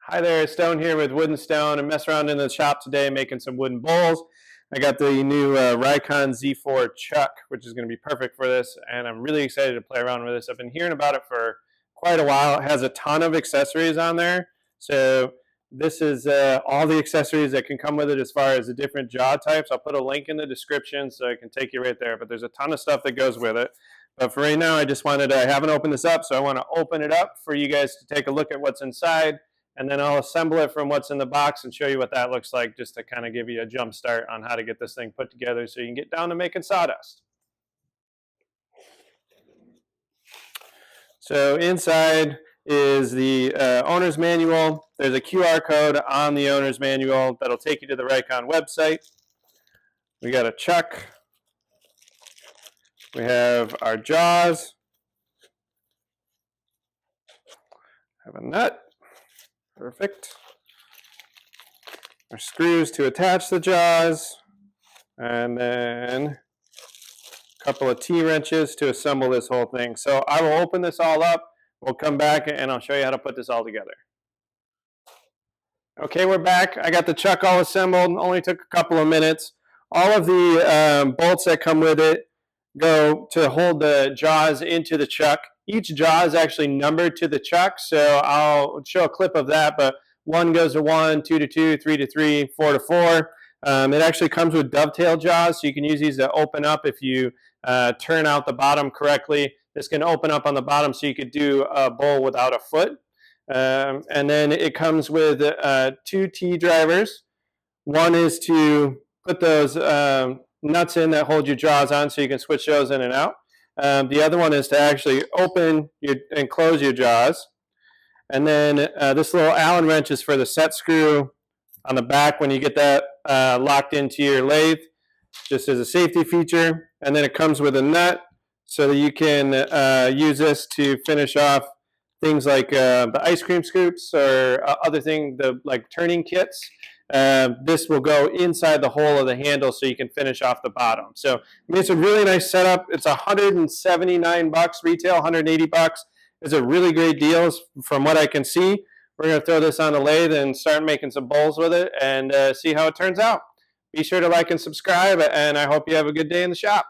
Hi there, Stone here with Wood and Stone. I'm messing around in the shop today making some wooden bowls. I got the new RIKON Z4 Chuck, which is going to be perfect for this, and I'm really excited to play around with this. I've been hearing about it for quite a while. It has a ton of accessories on there, so this is all the accessories that can come with it as far as the different jaw types. I'll put a link in the description so I can take you right there, but there's a ton of stuff that goes with it. But for right now, I haven't opened this up, so I want to open it up for you guys to take a look at what's inside, and then I'll assemble it from what's in the box and show you what that looks like, just to kind of give you a jump start on how to get this thing put together so you can get down to making sawdust. So inside is the owner's manual. There's a QR code on the owner's manual that'll take you to the RIKON website. We got a chuck. We have our jaws. Have a nut. Perfect. Our screws to attach the jaws, and then a couple of T-wrenches to assemble this whole thing. So I will open this all up. We'll come back and I'll show you how to put this all together. Okay, we're back. I got the chuck all assembled. Only took a couple of minutes. All of the bolts that come with it go to hold the jaws into the chuck. Each jaw is actually numbered to the chuck, so I'll show a clip of that, but 1 goes to 1, 2 to 2, 3 to 3, 4 to 4. It actually comes with dovetail jaws, so you can use these to open up if you turn out the bottom correctly. This can open up on the bottom so you could do a bowl without a foot. And then it comes with 2 T drivers. One is to put those nuts in that hold your jaws on so you can switch those in and out. The other one is to actually open and close your jaws. And then this little Allen wrench is for the set screw on the back when you get that locked into your lathe, just as a safety feature. And then it comes with a nut so that you can use this to finish off things like the ice cream scoops or other things, like turning kits. This will go inside the hole of the handle so you can finish off the bottom. So I mean, it's a really nice setup. It's $179 retail, $180. It's a really great deal from what I can see. We're going to throw this on the lathe and start making some bowls with it and see how it turns out. Be sure to like and subscribe, and I hope you have a good day in the shop.